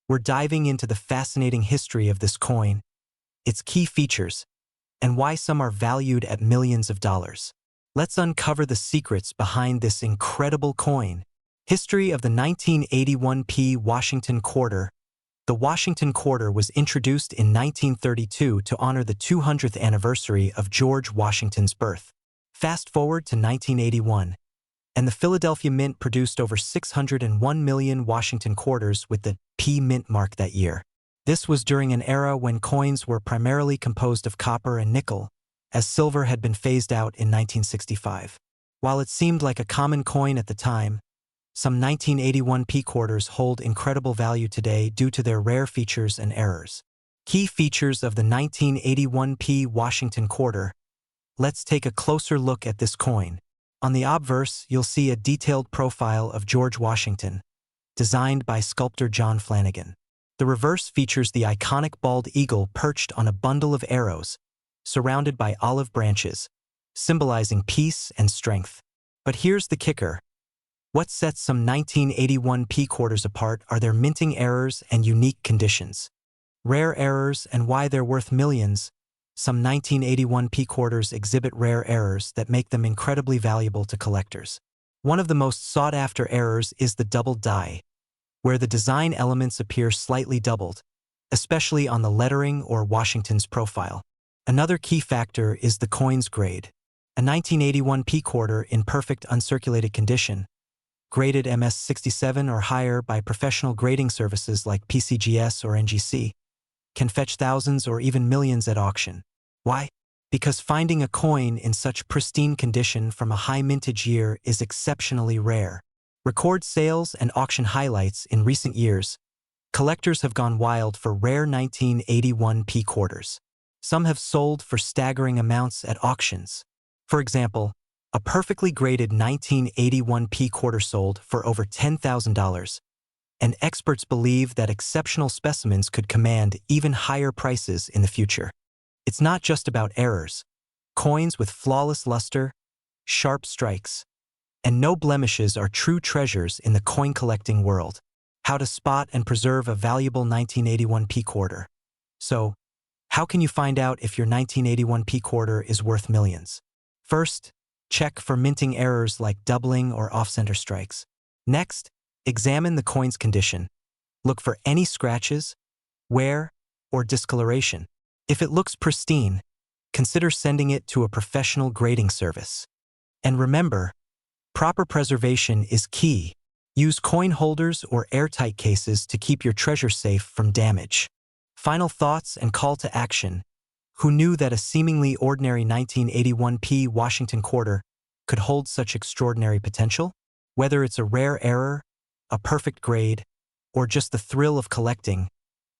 We're diving into the fascinating history of this coin, its key features, and why some are valued at millions of dollars. Let's uncover the secrets behind this incredible coin. History of the 1981 Washington Quarter. The Washington Quarter was introduced in 1932 to honor the 200th anniversary of George Washington's birth. Fast forward to 1981, and the Philadelphia Mint produced over 601 million Washington quarters with the P Mint mark that year. This was during an era when coins were primarily composed of copper and nickel, as silver had been phased out in 1965. While it seemed like a common coin at the time, some 1981 P quarters hold incredible value today due to their rare features and errors. Key features of the 1981 P Washington Quarter. Let's take a closer look at this coin. On the obverse, you'll see a detailed profile of George Washington, designed by sculptor John Flanagan. The reverse features the iconic bald eagle perched on a bundle of arrows, surrounded by olive branches, symbolizing peace and strength. But here's the kicker. What sets some 1981 P quarters apart are their minting errors and unique conditions. Rare errors and why they're worth millions. Some 1981 P quarters exhibit rare errors that make them incredibly valuable to collectors. One of the most sought-after errors is the double die, where the design elements appear slightly doubled, especially on the lettering or Washington's profile. Another key factor is the coin's grade. A 1981 P quarter in perfect uncirculated condition, graded MS67 or higher by professional grading services like PCGS or NGC, can fetch thousands or even millions at auction. Why? Because finding a coin in such pristine condition from a high mintage year is exceptionally rare. Record sales and auction highlights in recent years. Collectors have gone wild for rare 1981 P quarters. Some have sold for staggering amounts at auctions. For example, a perfectly graded 1981 P quarter sold for over $10,000. And experts believe that exceptional specimens could command even higher prices in the future. It's not just about errors. Coins with flawless luster, sharp strikes, and no blemishes are true treasures in the coin collecting world. How to spot and preserve a valuable 1981 P quarter. So, how can you find out if your 1981 P quarter is worth millions? First, check for minting errors like doubling or off-center strikes. Next, examine the coin's condition. Look for any scratches, wear, or discoloration. If it looks pristine, consider sending it to a professional grading service. And remember, proper preservation is key. Use coin holders or airtight cases to keep your treasure safe from damage. Final thoughts and call to action. Who knew that a seemingly ordinary 1981 P Washington quarter could hold such extraordinary potential? Whether it's a rare error, a perfect grade, or just the thrill of collecting,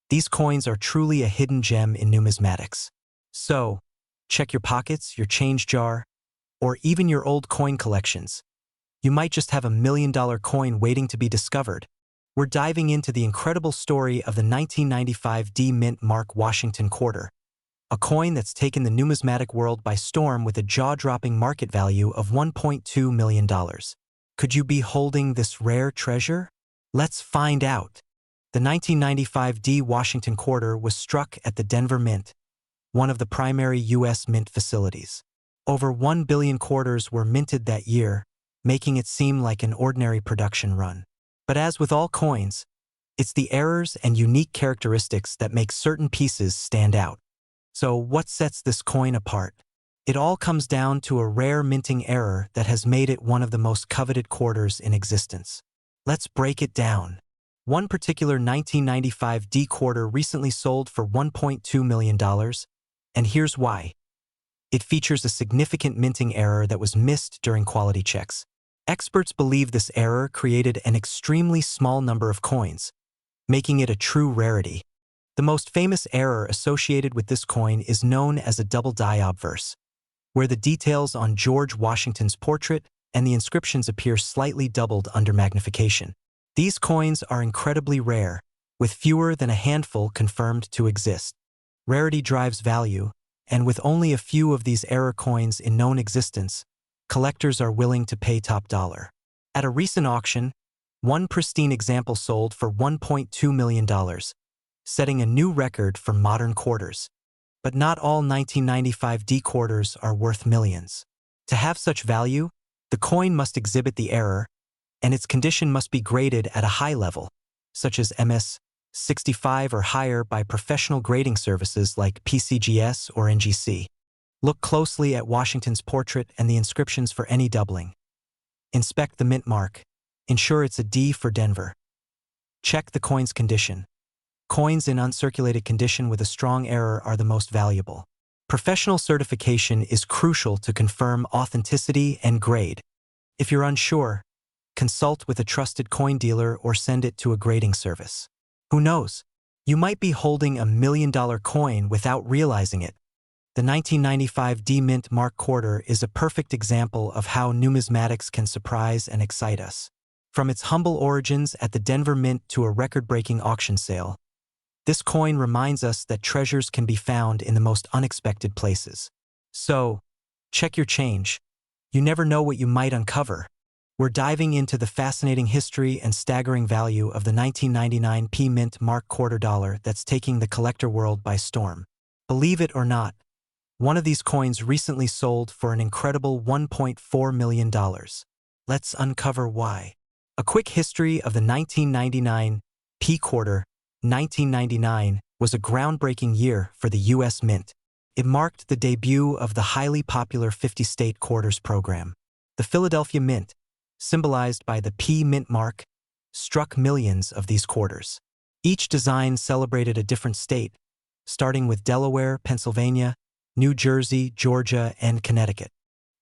these coins are truly a hidden gem in numismatics. So, check your pockets, your change jar, or even your old coin collections. You might just have $1 million coin waiting to be discovered. We're diving into the incredible story of the 1995 D Mint Mark Washington Quarter, a coin that's taken the numismatic world by storm with a jaw-dropping market value of $1.2 million. Could you be holding this rare treasure? Let's find out. The 1995 D Washington Quarter was struck at the Denver Mint, one of the primary U.S. mint facilities. Over 1 billion quarters were minted that year, making it seem like an ordinary production run. But as with all coins, it's the errors and unique characteristics that make certain pieces stand out. So what sets this coin apart? It all comes down to a rare minting error that has made it one of the most coveted quarters in existence. Let's break it down. One particular 1995 D quarter recently sold for $1.2 million, and here's why. It features a significant minting error that was missed during quality checks. Experts believe this error created an extremely small number of coins, making it a true rarity. The most famous error associated with this coin is known as a double die obverse, where the details on George Washington's portrait and the inscriptions appear slightly doubled under magnification. These coins are incredibly rare, with fewer than a handful confirmed to exist. Rarity drives value, and with only a few of these error coins in known existence, collectors are willing to pay top dollar. At a recent auction, One pristine example sold for $1.2 million, setting a new record for modern quarters. But not all 1995 D quarters are worth millions. To have such value, the coin must exhibit the error, and its condition must be graded at a high level, such as MS 65 or higher by professional grading services like PCGS or NGC. Look closely at Washington's portrait and the inscriptions for any doubling. Inspect the mint mark. Ensure it's a D for Denver. Check the coin's condition. Coins in uncirculated condition with a strong error are the most valuable. Professional certification is crucial to confirm authenticity and grade. If you're unsure, consult with a trusted coin dealer or send it to a grading service. Who knows? You might be holding $1 million coin without realizing it. The 1995 D Mint Mark quarter is a perfect example of how numismatics can surprise and excite us. From its humble origins at the Denver Mint to a record-breaking auction sale, this coin reminds us that treasures can be found in the most unexpected places. So, check your change. You never know what you might uncover. We're diving into the fascinating history and staggering value of the 1999 P Mint Mark quarter dollar that's taking the collector world by storm. Believe it or not, one of these coins recently sold for an incredible $1.4 million. Let's uncover why. A quick history of the 1999 P quarter. 1999 was a groundbreaking year for the U.S. Mint. It marked the debut of the highly popular 50-state quarters program. The Philadelphia Mint, symbolized by the P Mint mark, struck millions of these quarters. Each design celebrated a different state, starting with Delaware, Pennsylvania, New Jersey, Georgia, and Connecticut.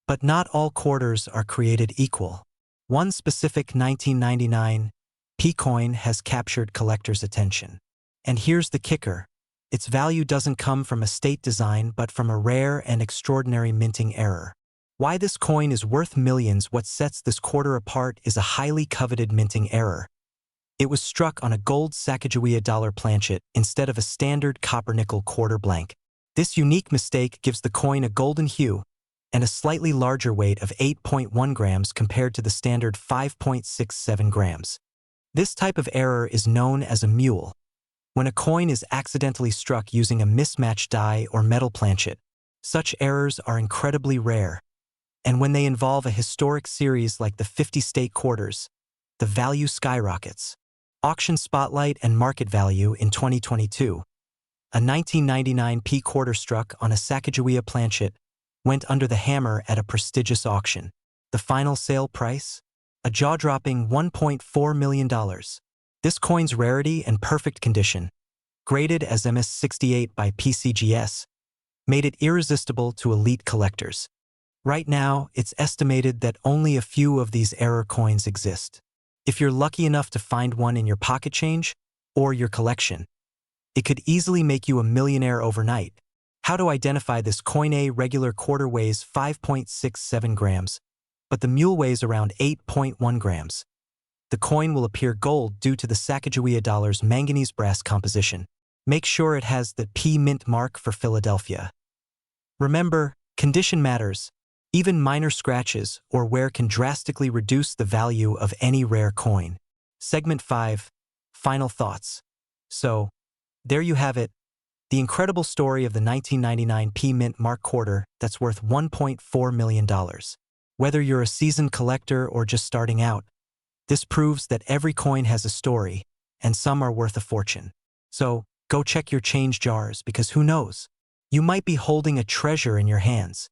But not all quarters are created equal. One specific 1999 P coin has captured collectors' attention. And here's the kicker. Its value doesn't come from a state design but from a rare and extraordinary minting error. Why this coin is worth millions? What sets this quarter apart is a highly coveted minting error. It was struck on a gold Sacagawea dollar planchet instead of a standard copper-nickel quarter blank. This unique mistake gives the coin a golden hue and a slightly larger weight of 8.1 grams compared to the standard 5.67 grams. This type of error is known as a mule. When a coin is accidentally struck using a mismatched die or metal planchet, such errors are incredibly rare. And when they involve a historic series like the 50-state quarters, the value skyrockets. Auction spotlight and market value in 2022. A 1999 P quarter struck on a Sacagawea planchet went under the hammer at a prestigious auction. The final sale price? A jaw-dropping $1.4 million. This coin's rarity and perfect condition, graded as MS68 by PCGS, made it irresistible to elite collectors. Right now, it's estimated that only a few of these error coins exist. If you're lucky enough to find one in your pocket change or your collection, it could easily make you a millionaire overnight. How to identify this coin? A regular quarter weighs 5.67 grams, but the mule weighs around 8.1 grams. The coin will appear gold due to the Sacagawea dollar's manganese brass composition. Make sure it has the P Mint mark for Philadelphia. Remember, condition matters. Even minor scratches or wear can drastically reduce the value of any rare coin. Segment 5. Final thoughts. So, there you have it. The incredible story of the 1999 P Mint Mark quarter that's worth $1.4 million. Whether you're a seasoned collector or just starting out, this proves that every coin has a story, and some are worth a fortune. So, go check your change jars because who knows? You might be holding a treasure in your hands.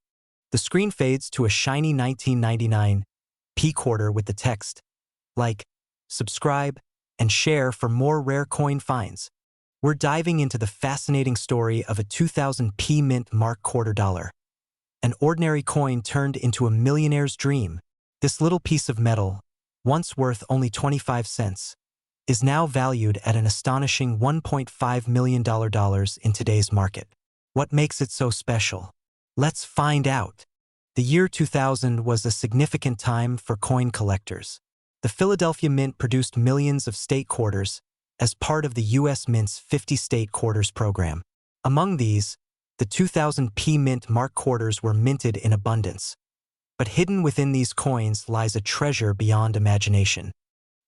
The screen fades to a shiny 1999 P quarter with the text, like, subscribe, and share for more rare coin finds. We're diving into the fascinating story of a 2000 P Mint Mark quarter dollar. An ordinary coin turned into a millionaire's dream. This little piece of metal, once worth only 25 cents, is now valued at an astonishing $1.5 million in today's market. What makes it so special? Let's find out. The year 2000 was a significant time for coin collectors. The Philadelphia Mint produced millions of state quarters as part of the U.S. Mint's 50-state quarters program. Among these, the 2000 P Mint Mark quarters were minted in abundance. But hidden within these coins lies a treasure beyond imagination.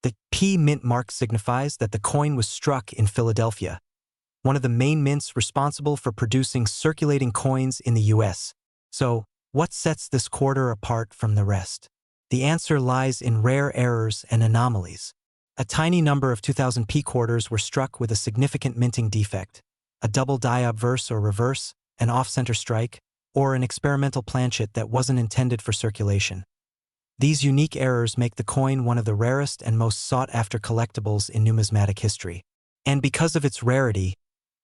The P mint mark signifies that the coin was struck in Philadelphia, one of the main mints responsible for producing circulating coins in the US. So, what sets this quarter apart from the rest? The answer lies in rare errors and anomalies. A tiny number of 2000 P quarters were struck with a significant minting defect, a double die obverse or reverse, an off-center strike, or an experimental planchet that wasn't intended for circulation. These unique errors make the coin one of the rarest and most sought-after collectibles in numismatic history. And because of its rarity,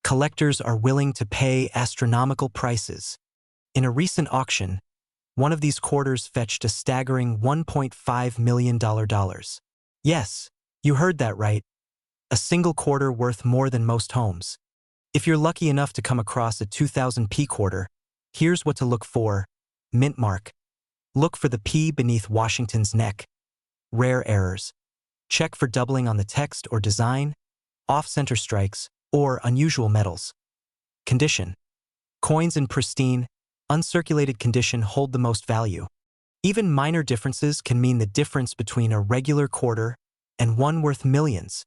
collectors are willing to pay astronomical prices. In a recent auction, one of these quarters fetched a staggering $1.5 million. Yes, you heard that right. A single quarter worth more than most homes. If you're lucky enough to come across a 2000 P quarter, here's what to look for. Mint mark. Look for the P beneath Washington's neck. Rare errors. Check for doubling on the text or design, off-center strikes, or unusual metals. Condition. Coins in pristine, uncirculated condition hold the most value. Even minor differences can mean the difference between a regular quarter and one worth millions.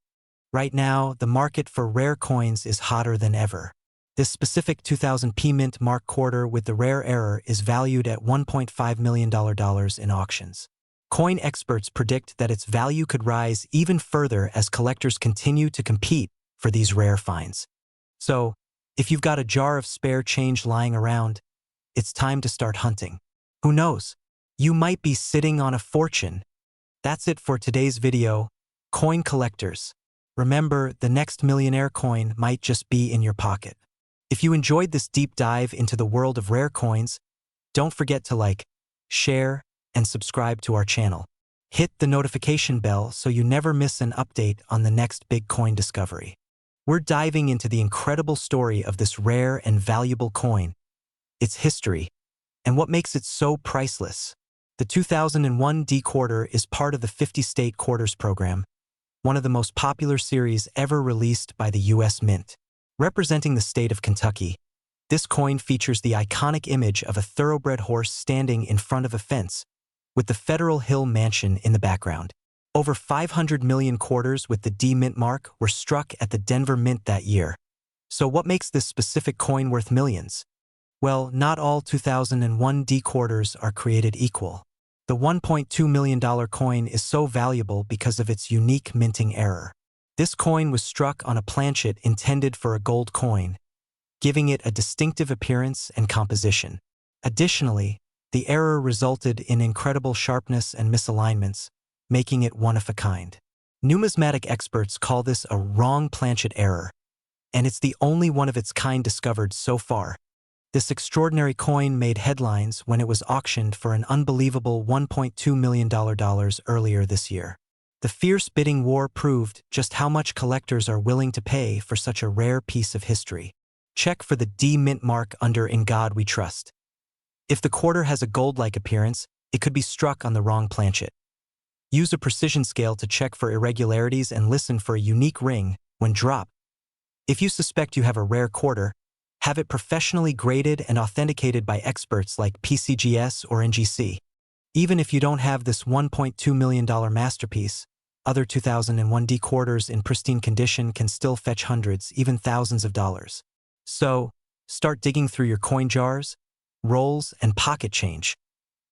Right now, the market for rare coins is hotter than ever. This specific 2000 P mint mark quarter with the rare error is valued at $1.5 million in auctions. Coin experts predict that its value could rise even further as collectors continue to compete for these rare finds. So, if you've got a jar of spare change lying around, it's time to start hunting. Who knows? You might be sitting on a fortune. That's it for today's video, coin collectors. Remember, the next millionaire coin might just be in your pocket. If you enjoyed this deep dive into the world of rare coins, don't forget to like, share, and subscribe to our channel. Hit the notification bell so you never miss an update on the next big coin discovery. We're diving into the incredible story of this rare and valuable coin, its history, and what makes it so priceless. The 2001 D quarter is part of the 50-state quarters program, one of the most popular series ever released by the U.S. Mint. Representing the state of Kentucky, this coin features the iconic image of a thoroughbred horse standing in front of a fence, with the Federal Hill Mansion in the background. Over 500 million quarters with the D mint mark were struck at the Denver Mint that year. So what makes this specific coin worth millions? Well, not all 2001 D quarters are created equal. The $1.2 million coin is so valuable because of its unique minting error. This coin was struck on a planchet intended for a gold coin, giving it a distinctive appearance and composition. Additionally, the error resulted in incredible sharpness and misalignments, making it one of a kind. Numismatic experts call this a wrong planchet error, and it's the only one of its kind discovered so far. This extraordinary coin made headlines when it was auctioned for an unbelievable $1.2 million earlier this year. The fierce bidding war proved just how much collectors are willing to pay for such a rare piece of history. Check for the D mint mark under "In God We Trust." If the quarter has a gold-like appearance, it could be struck on the wrong planchet. Use a precision scale to check for irregularities and listen for a unique ring when dropped. If you suspect you have a rare quarter, have it professionally graded and authenticated by experts like PCGS or NGC. Even if you don't have this $1.2 million masterpiece, other 2001 D quarters in pristine condition can still fetch hundreds, even thousands of dollars. So, start digging through your coin jars, rolls, and pocket change.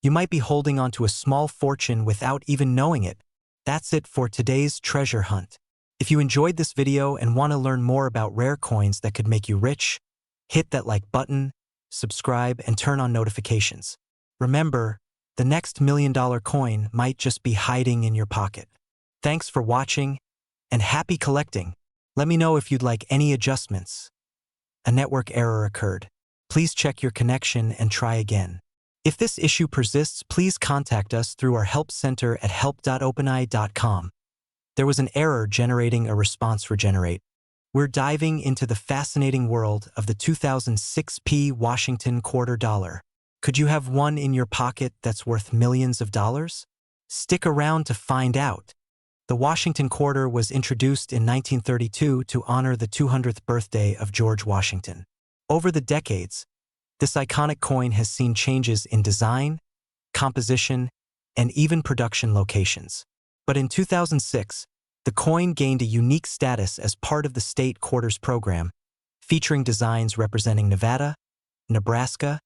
You might be holding onto a small fortune without even knowing it. That's it for today's treasure hunt. If you enjoyed this video and want to learn more about rare coins that could make you rich, hit that like button, subscribe, and turn on notifications. Remember, the next $1 million coin might just be hiding in your pocket. Thanks for watching, and happy collecting. Let me know if you'd like any adjustments. A network error occurred. Please check your connection and try again. If this issue persists, please contact us through our help center at help.openai.com. There was an error generating a response regenerate. We're diving into the fascinating world of the 2006 P Washington quarter dollar. Could you have one in your pocket that's worth millions of dollars? Stick around to find out. The Washington quarter was introduced in 1932 to honor the 200th birthday of George Washington. Over the decades, this iconic coin has seen changes in design, composition, and even production locations. But in 2006, The coin gained a unique status as part of the state quarters program, featuring designs representing Nevada, Nebraska,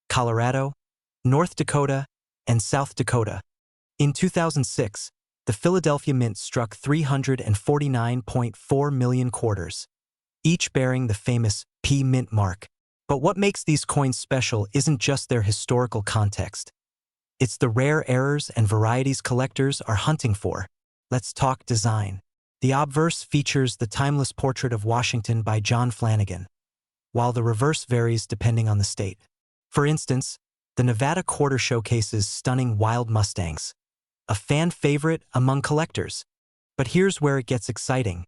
Colorado, North Dakota, and South Dakota. In 2006, the Philadelphia Mint struck 349.4 million quarters, each bearing the famous P Mint mark. But what makes these coins special isn't just their historical context. It's the rare errors and varieties collectors are hunting for. Let's talk design. The obverse features the timeless portrait of Washington by John Flanagan, while the reverse varies depending on the state. For instance, the Nevada quarter showcases stunning wild Mustangs, a fan favorite among collectors. But here's where it gets exciting.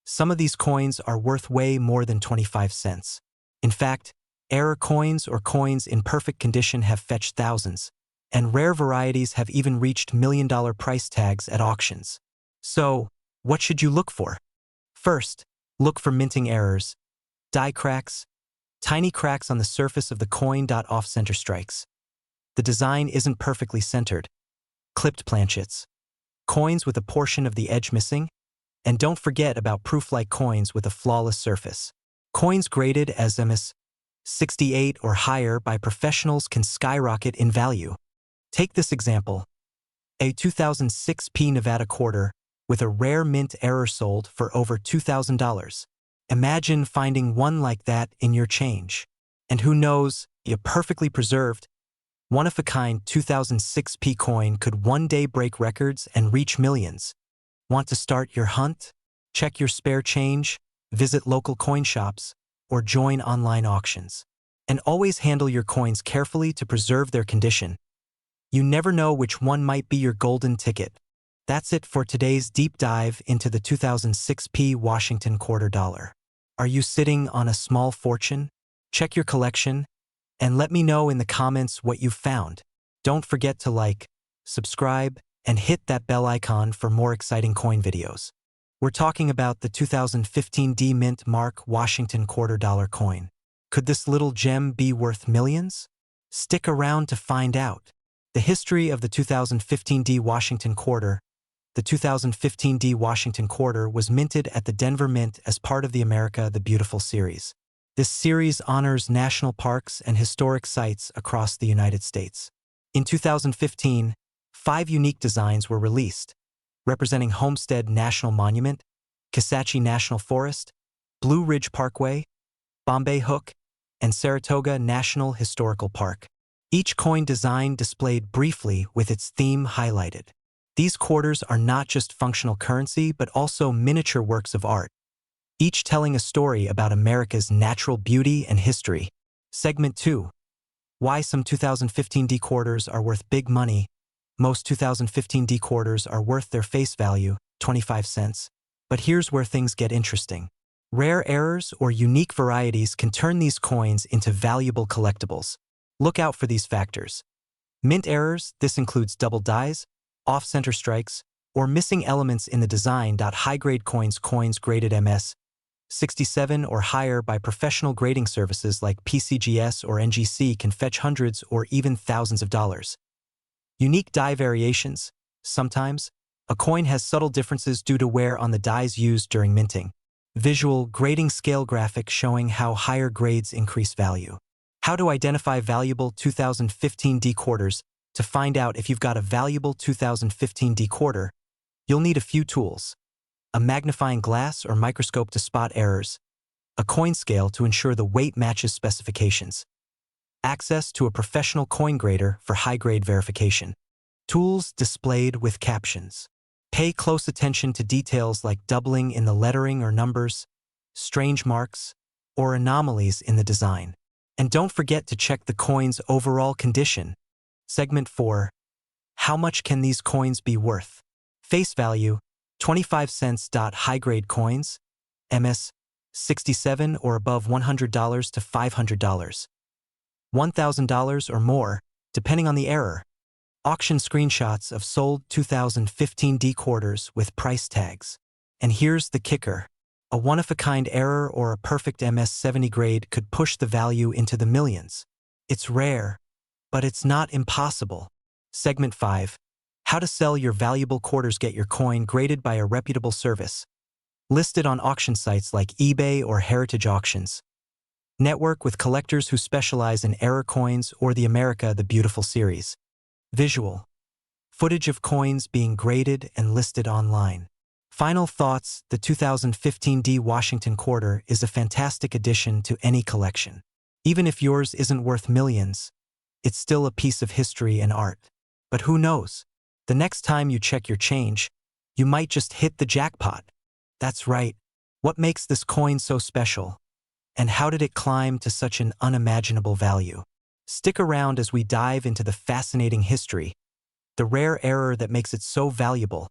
Some of these coins are worth way more than 25 cents. In fact, error coins or coins in perfect condition have fetched thousands, and rare varieties have even reached million-dollar price tags at auctions. So, what should you look for? First, look for minting errors, die cracks, tiny cracks on the surface of the coin. Off-center strikes. The design isn't perfectly centered. Clipped planchets, coins with a portion of the edge missing, and don't forget about proof-like coins with a flawless surface. Coins graded as MS 68 or higher by professionals can skyrocket in value. Take this example. A 2006 P Nevada quarter with a rare mint error sold for over $2,000. Imagine finding one like that in your change. And who knows, a perfectly preserved, one-of-a-kind 2006 P coin could one day break records and reach millions. Want to start your hunt? Check your spare change, visit local coin shops, or join online auctions. And always handle your coins carefully to preserve their condition. You never know which one might be your golden ticket. That's it for today's deep dive into the 2006 P Washington quarter dollar. Are you sitting on a small fortune? Check your collection, and let me know in the comments what you found. Don't forget to like, subscribe, and hit that bell icon for more exciting coin videos. We're talking about the 2015 D Mint Mark Washington quarter dollar coin. Could this little gem be worth millions? Stick around to find out. The history of the 2015 D Washington quarter. The 2015 D Washington quarter was minted at the Denver Mint as part of the America the Beautiful series. This series honors national parks and historic sites across the United States. In 2015, 5 unique designs were released, representing Homestead National Monument, Kisatchie National Forest, Blue Ridge Parkway, Bombay Hook, and Saratoga National Historical Park. Each coin design displayed briefly with its theme highlighted. These quarters are not just functional currency but also miniature works of art, each telling a story about America's natural beauty and history. Segment 2. Why some 2015 D quarters are worth big money. Most 2015 D quarters are worth their face value, 25 cents. But here's where things get interesting. Rare errors or unique varieties can turn these coins into valuable collectibles. Look out for these factors. Mint errors, this includes double dies, off-center strikes, or missing elements in the design. High-grade coins graded MS 67 or higher by professional grading services like PCGS or NGC can fetch hundreds or even thousands of dollars. Unique die variations. Sometimes, a coin has subtle differences due to wear on the dies used during minting. Visual grading scale graphic showing how higher grades increase value. How to identify valuable 2015 D quarters. To find out if you've got a valuable 2015 D quarter, you'll need a few tools. A magnifying glass or microscope to spot errors. A coin scale to ensure the weight matches specifications. Access to a professional coin grader for high-grade verification. Tools displayed with captions. Pay close attention to details like doubling in the lettering or numbers, strange marks, or anomalies in the design. And don't forget to check the coin's overall condition. Segment 4. How much can these coins be worth? Face value, 25 cents. High-grade coins, MS 67 or above $100 to $500. $1,000 or more, depending on the error. Auction screenshots of sold 2015 D quarters with price tags. And here's the kicker. A one-of-a-kind error or a perfect MS 70 grade could push the value into the millions. It's rare, but it's not impossible. Segment 5. How to sell your valuable quarters. Get your coin graded by a reputable service. Listed on auction sites like eBay or Heritage Auctions. Network with collectors who specialize in error coins or the America the Beautiful series. Visual footage of coins being graded and listed online. Final thoughts. The 2015 D Washington quarter is a fantastic addition to any collection. Even if yours isn't worth millions, it's still a piece of history and art. But who knows? The next time you check your change, you might just hit the jackpot. That's right. What makes this coin so special? And how did it climb to such an unimaginable value? Stick around as we dive into the fascinating history, the rare error that makes it so valuable,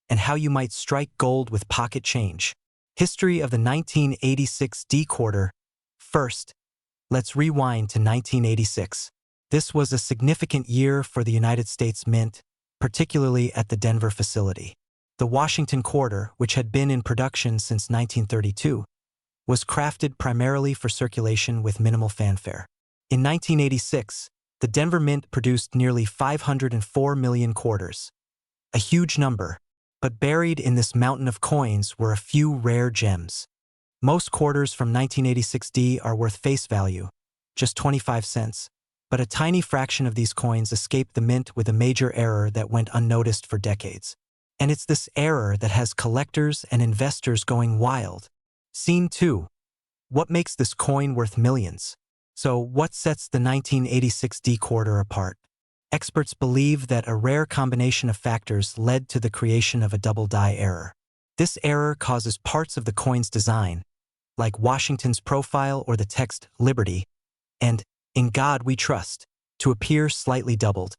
and how you might strike gold with pocket change. History of the 1986 D quarter. First, let's rewind to 1986. This was a significant year for the United States Mint, particularly at the Denver facility. The Washington quarter, which had been in production since 1932, was crafted primarily for circulation with minimal fanfare. In 1986, the Denver Mint produced nearly 504 million quarters. A huge number, but buried in this mountain of coins were a few rare gems. Most quarters from 1986D are worth face value, just 25 cents, but a tiny fraction of these coins escaped the mint with a major error that went unnoticed for decades. And it's this error that has collectors and investors going wild. Scene 2. What makes this coin worth millions? So, what sets the 1986 D quarter apart? Experts believe that a rare combination of factors led to the creation of a double die error. This error causes parts of the coin's design, like Washington's profile or the text Liberty, and In God We Trust, to appear slightly doubled.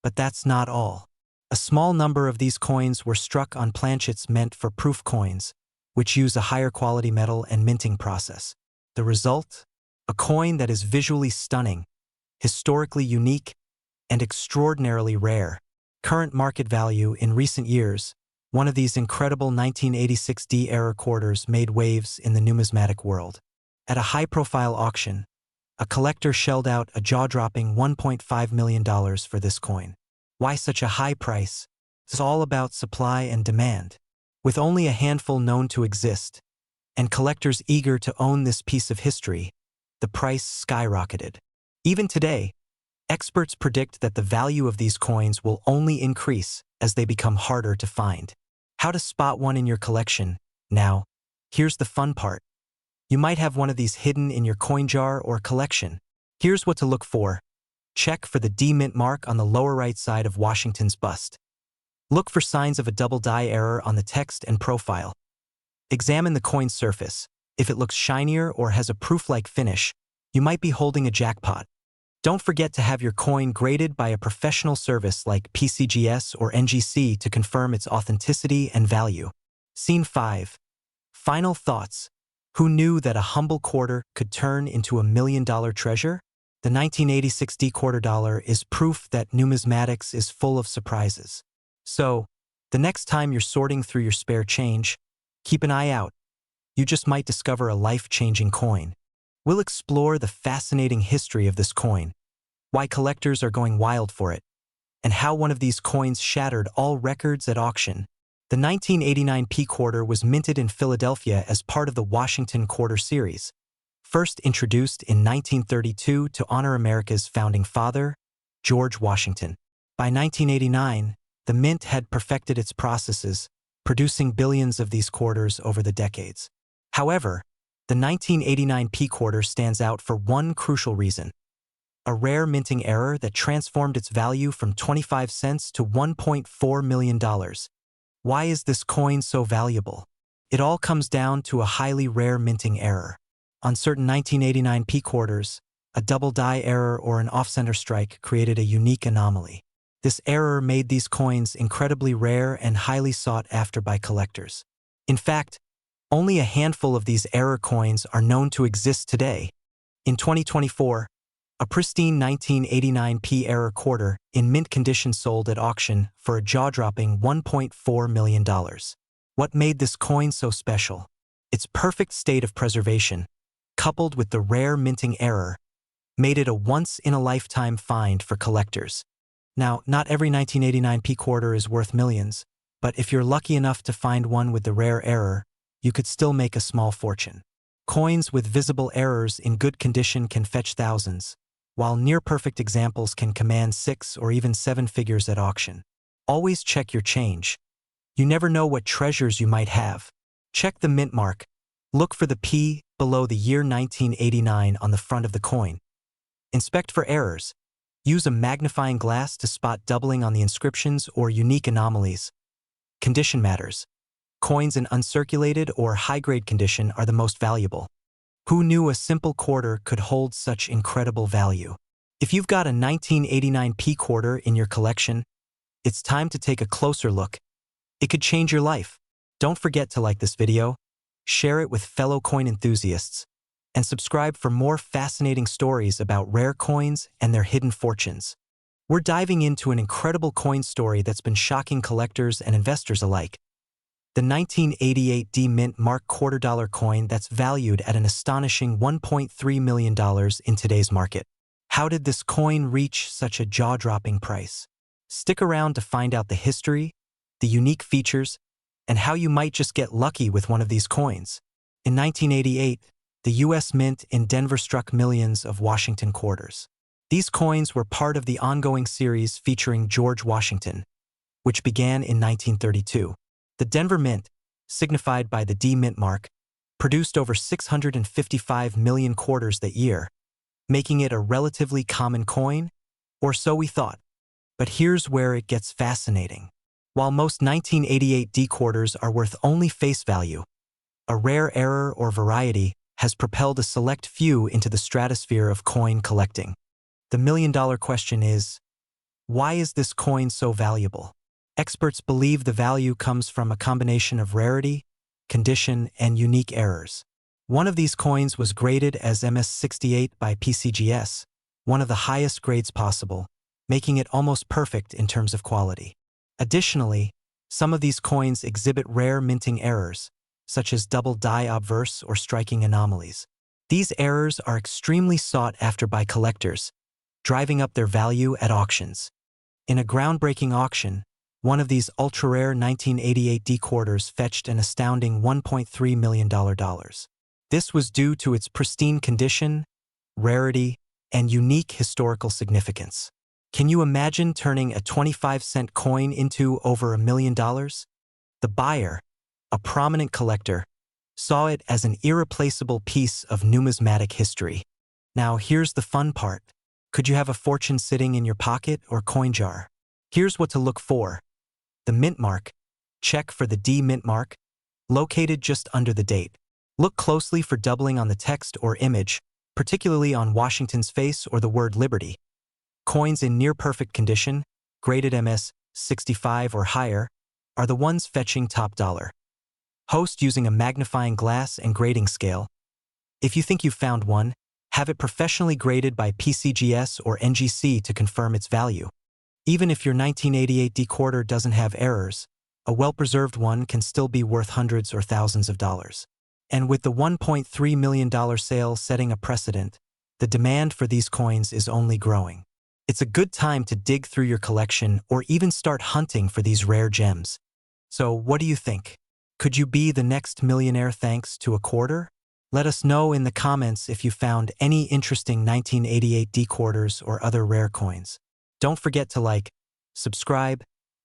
But that's not all. A small number of these coins were struck on planchets meant for proof coins, which use a higher quality metal and minting process. The result? A coin that is visually stunning, historically unique, and extraordinarily rare. Current market value. In recent years, one of these incredible 1986 D error quarters made waves in the numismatic world. At a high-profile auction, a collector shelled out a jaw-dropping $1.5 million for this coin. Why such a high price? It's all about supply and demand. With only a handful known to exist, and collectors eager to own this piece of history, the price skyrocketed. Even today, experts predict that the value of these coins will only increase as they become harder to find. How to spot one in your collection? Now, here's the fun part. You might have one of these hidden in your coin jar or collection. Here's what to look for. Check for the D mint mark on the lower right side of Washington's bust. Look for signs of a double die error on the text and profile. Examine the coin's surface. If it looks shinier or has a proof-like finish, you might be holding a jackpot. Don't forget to have your coin graded by a professional service like PCGS or NGC to confirm its authenticity and value. Scene 5. Final thoughts. Who knew that a humble quarter could turn into $1 million treasure? The 1986 D quarter dollar is proof that numismatics is full of surprises. So, the next time you're sorting through your spare change, keep an eye out. You just might discover a life-changing coin. We'll explore the fascinating history of this coin, why collectors are going wild for it, and how one of these coins shattered all records at auction. The 1989 P quarter was minted in Philadelphia as part of the Washington Quarter series, first introduced in 1932 to honor America's founding father, George Washington. By 1989, the mint had perfected its processes, producing billions of these quarters over the decades. However, the 1989 P quarter stands out for one crucial reason: a rare minting error that transformed its value from 25 cents to $1.4 million. Why is this coin so valuable? It all comes down to a highly rare minting error. On certain 1989 P quarters, a double die error or an off-center strike created a unique anomaly. This error made these coins incredibly rare and highly sought after by collectors. In fact, only a handful of these error coins are known to exist today. In 2024, a pristine 1989 P error quarter in mint condition sold at auction for a jaw-dropping $1.4 million. What made this coin so special? Its perfect state of preservation, coupled with the rare minting error, made it a once-in-a-lifetime find for collectors. Now, not every 1989 P quarter is worth millions, but if you're lucky enough to find one with the rare error, you could still make a small fortune. Coins with visible errors in good condition can fetch thousands, while near-perfect examples can command 6 or even 7 figures at auction. Always check your change. You never know what treasures you might have. Check the mint mark. Look for the P below the year 1989 on the front of the coin. Inspect for errors. Use a magnifying glass to spot doubling on the inscriptions or unique anomalies. Condition matters. Coins in uncirculated or high-grade condition are the most valuable. Who knew a simple quarter could hold such incredible value? If you've got a 1989 P quarter in your collection, it's time to take a closer look. It could change your life. Don't forget to like this video, share it with fellow coin enthusiasts, and subscribe for more fascinating stories about rare coins and their hidden fortunes. We're diving into an incredible coin story that's been shocking collectors and investors alike. The 1988 D Mint Mark $quarter coin that's valued at an astonishing $1.3 million in today's market. How did this coin reach such a jaw-dropping price? Stick around to find out the history, the unique features, and how you might just get lucky with one of these coins. In 1988, the U.S. Mint in Denver struck millions of Washington quarters. These coins were part of the ongoing series featuring George Washington, which began in 1932. The Denver Mint, signified by the D Mint mark, produced over 655 million quarters that year, making it a relatively common coin, or so we thought. But here's where it gets fascinating. While most 1988 D quarters are worth only face value, a rare error or variety has propelled a select few into the stratosphere of coin collecting. The million-dollar question is, why is this coin so valuable? Experts believe the value comes from a combination of rarity, condition, and unique errors. One of these coins was graded as MS-68 by PCGS, one of the highest grades possible, making it almost perfect in terms of quality. Additionally, some of these coins exhibit rare minting errors, such as double die obverse or striking anomalies. These errors are extremely sought after by collectors, driving up their value at auctions. In a groundbreaking auction, one of these ultra-rare 1988 D quarters fetched an astounding $1.3 million. This was due to its pristine condition, rarity, and unique historical significance. Can you imagine turning a 25-cent coin into over $1 million? The buyer, a prominent collector, saw it as an irreplaceable piece of numismatic history. Now here's the fun part. Could you have a fortune sitting in your pocket or coin jar? Here's what to look for. The mint mark. Check for the D mint mark, located just under the date. Look closely for doubling on the text or image, particularly on Washington's face or the word Liberty. Coins in near-perfect condition, graded MS-65 or higher, are the ones fetching top dollar. Host using a magnifying glass and grading scale. If you think you've found one, have it professionally graded by PCGS or NGC to confirm its value. Even if your 1988 D quarter doesn't have errors, a well-preserved one can still be worth hundreds or thousands of dollars. And with the $1.3 million sale setting a precedent, the demand for these coins is only growing. It's a good time to dig through your collection or even start hunting for these rare gems. So what do you think? Could you be the next millionaire thanks to a quarter? Let us know in the comments if you found any interesting 1988 D quarters or other rare coins. Don't forget to like, subscribe,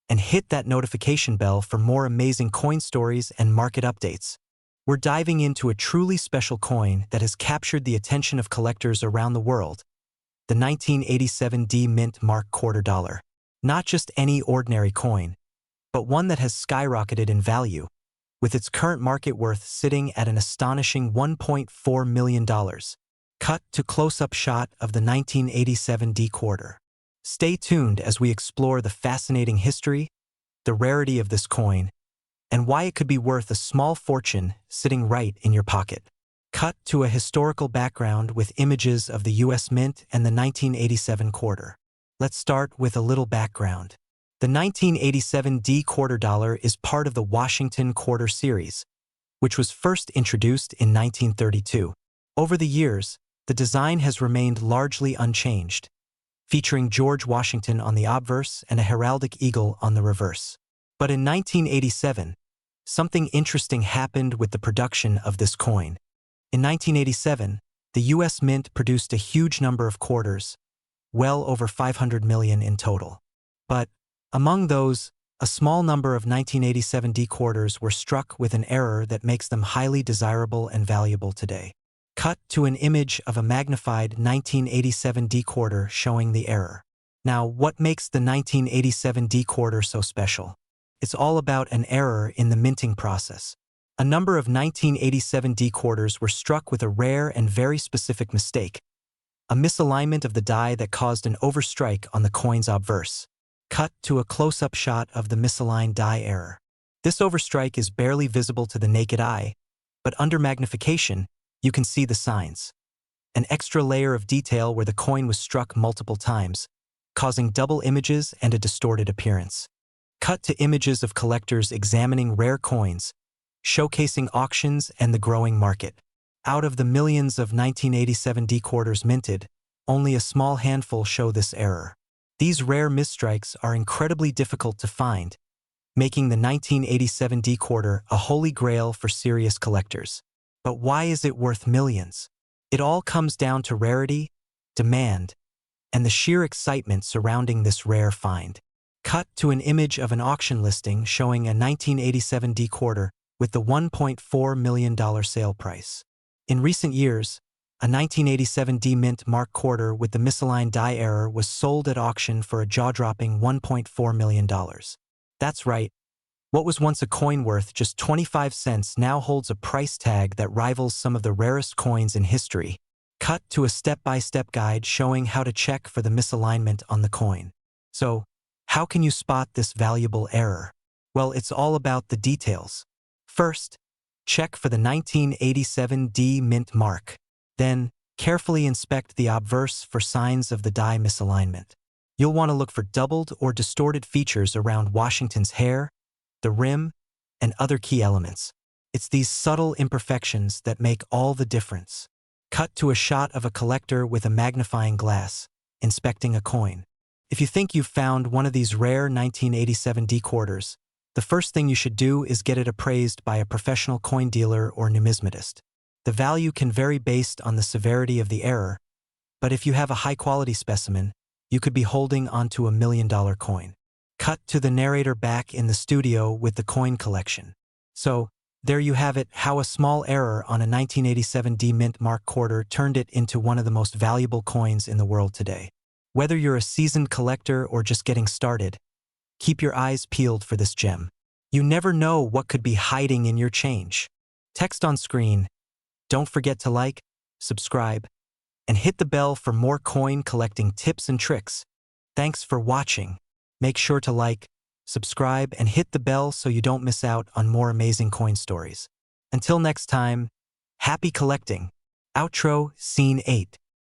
and hit that notification bell for more amazing coin stories and market updates. We're diving into a truly special coin that has captured the attention of collectors around the world, the 1987 D Mint Mark $quarter. Not just any ordinary coin, but one that has skyrocketed in value, with its current market worth sitting at an astonishing $1.4 million. Cut to close-up shot of the 1987 D quarter. Stay tuned as we explore the fascinating history, the rarity of this coin, and why it could be worth a small fortune sitting right in your pocket. Cut to a historical background with images of the U.S. Mint and the 1987 quarter. Let's start with a little background. The 1987 D quarter dollar is part of the Washington quarter series, which was first introduced in 1932. Over the years, the design has remained largely unchanged. featuring George Washington on the obverse and a heraldic eagle on the reverse. But in 1987, something interesting happened with the production of this coin. In 1987, the U.S. Mint produced a huge number of quarters, well over 500 million in total. But among those, a small number of 1987 D quarters were struck with an error that makes them highly desirable and valuable today. Cut to an image of a magnified 1987 D quarter showing the error. Now, what makes the 1987 D quarter so special? It's all about an error in the minting process. A number of 1987 D quarters were struck with a rare and very specific mistake, a misalignment of the die that caused an overstrike on the coin's obverse. Cut to a close-up shot of the misaligned die error. This overstrike is barely visible to the naked eye, but under magnification, you can see the signs. An extra layer of detail where the coin was struck multiple times, causing double images and a distorted appearance. Cut to images of collectors examining rare coins, showcasing auctions and the growing market. Out of the millions of 1987 D quarters minted, only a small handful show this error. These rare misstrikes are incredibly difficult to find, making the 1987 D quarter a holy grail for serious collectors. But why is it worth millions? It all comes down to rarity, demand, and the sheer excitement surrounding this rare find. Cut to an image of an auction listing showing a 1987 D quarter with the $1.4 million sale price. In recent years, a 1987 D Mint Mark quarter with the misaligned die error was sold at auction for a jaw-dropping $1.4 million. That's right. What was once a coin worth just 25 cents now holds a price tag that rivals some of the rarest coins in history. Cut to a step-by-step guide showing how to check for the misalignment on the coin. So, how can you spot this valuable error? Well, it's all about the details. First, check for the 1987 D Mint mark. Then, carefully inspect the obverse for signs of the die misalignment. You'll want to look for doubled or distorted features around Washington's hair, the rim, and other key elements. It's these subtle imperfections that make all the difference. Cut to a shot of a collector with a magnifying glass, inspecting a coin. If you think you've found one of these rare 1987 D quarters, the first thing you should do is get it appraised by a professional coin dealer or numismatist. The value can vary based on the severity of the error, but if you have a high-quality specimen, you could be holding onto a $1 million coin. Cut to the narrator back in the studio with the coin collection. So, there you have it, how a small error on a 1987 D Mint Mark quarter turned it into one of the most valuable coins in the world today. Whether you're a seasoned collector or just getting started, keep your eyes peeled for this gem. You never know what could be hiding in your change. Text on screen. Don't forget to like, subscribe, and hit the bell for more coin collecting tips and tricks. Thanks for watching. Make sure to like, subscribe, and hit the bell so you don't miss out on more amazing coin stories. Until next time, happy collecting. Outro, Scene 8.